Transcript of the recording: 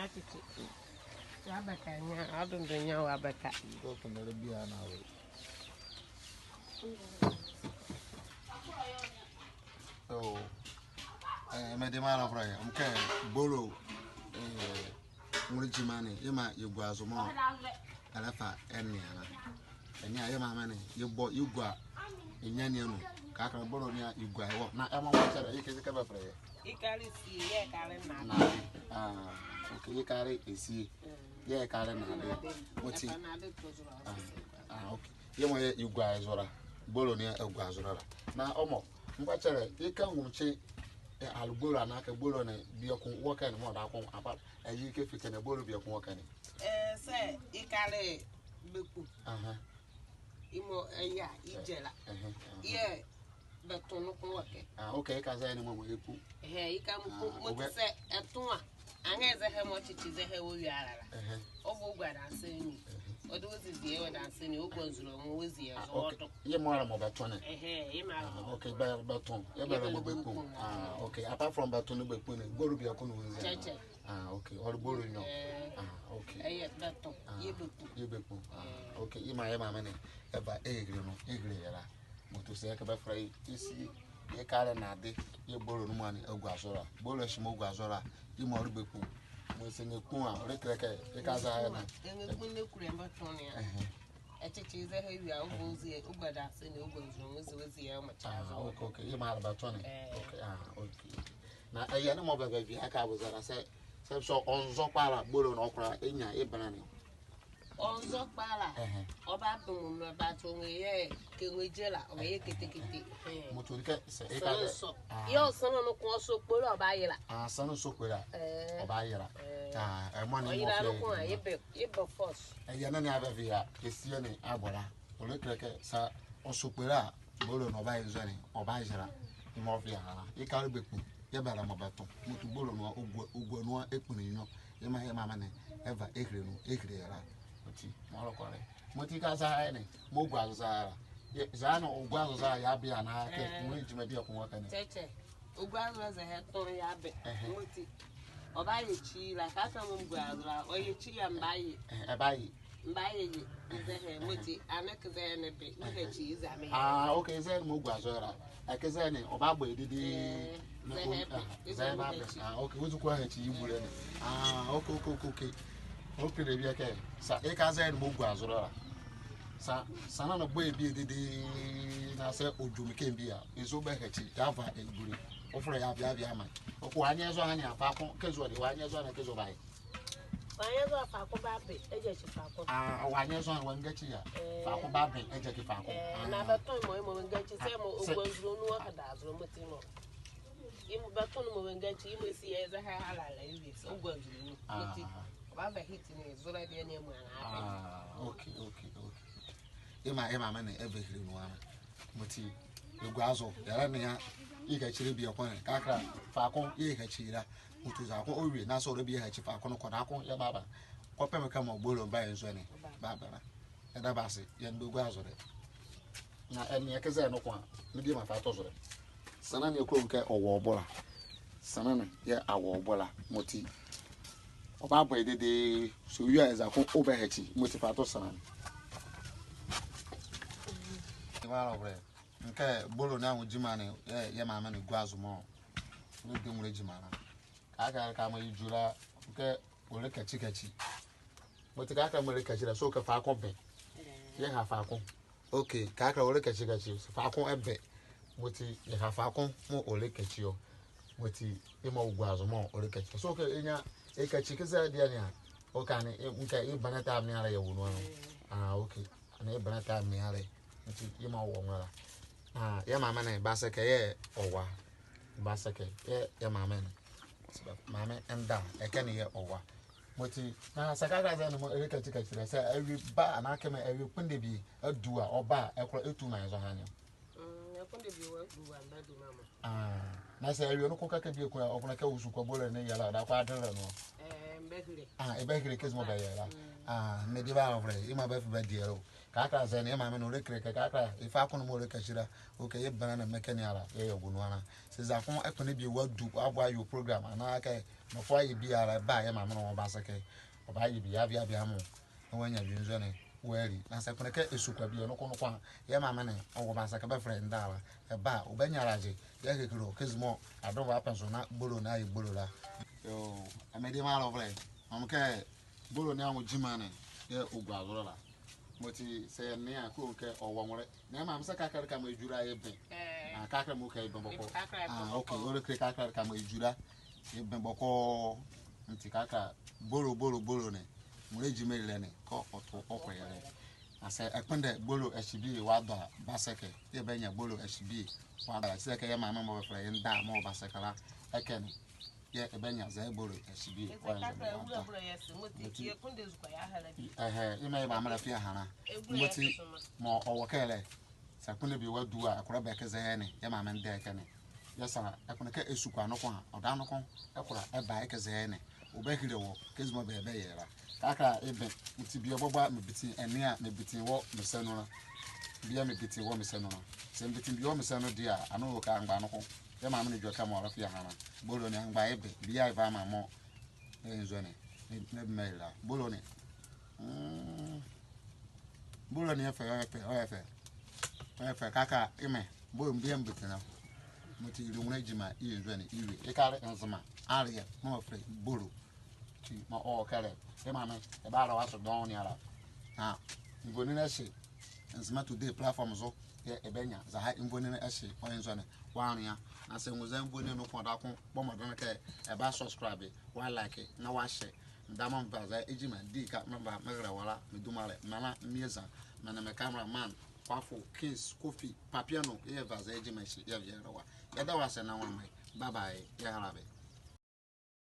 matiti. Abaka nya adundu nya abaka. Go to the beer now. So, I'm a man of prayer. Okay, Bolo, Murichimani, you go as a mom. Alafa, and yeah, my money, you bought you go in Yaniano, Kaka Bolo, you go. Now, I'm a you can cover prayer. You carry see, yeah, carry okay, you carry a see, yeah, carry what's it? Okay, you guys or Bolo near a Guazora. Now, Omo, what's it? You come check. I'll go and I can go on a walk and what I want about a UK fit and a bowl of your walking. Say, you carry Buku. Imo, yeah, Ijela. Yeah, but to look working. Okay, because any moment you put. Hey, you come say at 2. I guess I have much it is a hell we are. Over what I'm saying. Or those is the air dancing, who goes along with the you're more about 20. Okay, Baton. Okay, apart from Baton, go to be a cunu. Okay, or Bolo, no. Okay, Baton, you be okay, you might have money about but to say about Fray, you see, you can't have you borrow money of Guazora, Bolo Shimo Guazora, you more be poo. We sing a poor, because I have a teacher is a heavy elbows here, but that's in the Ubers with the child. Okay, you might about 20. Okay. Now, I am more baby, I was that I said, so on Zopara, Bolo, opera, in your Ibrani. On Zopala, or Babum, about me, can we jella, or make it take it. Your son also put a buyer. Son of Sopera, or buyer. And one of you force. And you never via Christian Abora, or look like a sa or Sopera, Bolo, no buy Zani, or buy Zara, Morvia. You can't be put. Yabala Mabato, Mutubolo, Ugo, Epunino, Yamamane, ever Ekri, Morocore. Motica, Mogazara. Zano, Ugaza, Yabi, and I can maybe a walking. Ugaza had Tony Yabe, or buy a cheese like Asamum or you cheese and buy it. Buy it. Muti, I make a bit cheese. Okay, then Mugazora. I can say, or Babu did okay, what's quiet you would okay. Okay, the Biake. Sa Ekazen Mugazora. Sana baby did I say, Ojumi Bia is over Java and Guri. Offer a Yaviama. Of 1 year on your papa, casually 1 year on a case of I. 1 year on Paco Baby, a 1 year on one get here. Paco Baby, a Jackie Paco. Another time, my mom get you some was no other than in Batono and get you see as a hair like this. Oh, good. Rather hitting is already any one. Okay. Emma, everything one. Muti, the Guazo, Yarania, you can actually be upon a Kaka, Falcon, you can cheer. Mutuzako, or we not so to be a Chifacon, Konako, Yababa. Copper come of Bolo by his wedding, Barbara. And Abasi, Yan Bugazo. Now, and Yakazano, maybe my father's. Sanan, your cook or Warbola. Sanan, yeah, our Warbola, Moti. Obaba did the so you as a overhead, Motifato Sanan. Okay, Bolo now with Jimani, yeah, my man, Guazumo. We do Regimana. I can't come with Jura, okay, we'll look at Chicachi. But the Kaka will look at you, so Falcon. Yeah, Falcon. Okay, Kaka will look at Chicachi, Falcon and Bet. What you have Falcon, more or look at you. What he more Guazumo or look at you. So, okay, in a chickens are there. Okay, you banata me a woman. Okay, and a banata me a you more woman. Yeah, my man, Basake, or Basake, yeah, my man. Maame and da I can hear over. What now, Sakaga animal, Erika ticket. I say every bar and I come every pundy be a doer or bar, I call it 2 miles on him. I say, you know, coca can be a queer or like a Usuka Bola and Yala, that I don't know. ebekire kesmo be yera mediba ovre ima be fe diero kaka ze ne Maame no rekre kaka ifa kono mo rekashira okay ye banana mekaniala ye yogunu ana se za kon ekone bi wadu abwa yo program ana aka no fo ye bi ara ba ye Maame no Basake oba ye bi abia mo no wanya bi nzo ne wari na se kono ke esukwa bi no kono kwa ye Maame ne owo Basake be friend dala e ba obanyaraje ye kekiro kesmo adova penso na Bolo na ye Bolo la yo amedi ma lovely amke Bolo ne amu jimane ye ogwazoro la moti se ne akon ke owonwore na Maame se kakara ka ma ejura ye ben kakara mo kai ben boko okay ore kre kakara ka ma ejura ye ben boko nti kaka Bolo ne mo ejime ile ne ko oto okoyere ase ekpende Bolo HB wada Basake ye benya Bolo HB wada se ke ye Maame mo be fere nda mo Basake la ekene ye ebenya za Bolo HB wada ime ba mara fi ahana moti mo owokele sakune bi wadu a akora be keze ne ye Maame nda ekene yesa akuna ka esukwa no kwa oda no kwa akora eba ekeze ne obehire wo kezmo be yera kaka ebe nti bi obogba mebiti ene a mebiti wo meseno na bia mebiti wo meseno na se mebiti bi wo meseno dia anu ka ngba no ko ye Maame ne joka mo rafi ahana Bolo ne ngba ebe bia iva ma mo enzo ne mela Bolo ne efe kaka ime bo mbia mbitena moti ilungna jima iyenzo ne iwe ikare Nzema ariya mo fre Bolo ti ma o kare e Maame e ba ra waso don ni ara ngoni na she Nzema today platform zo ye ebenya za ha ngoni na she onzo ne wan ya na se ngozan ngoni no ko da ko bo mo don ke e ba subscribe wa like na wa share ndama mbaza ejima di ka mba megara wala medumale mana Miezan mana me cameraman kwafo Kings Coffee Papiano ye vaza ejima shi ya yera wa ya da wa se na wa mai bye bye ya halabe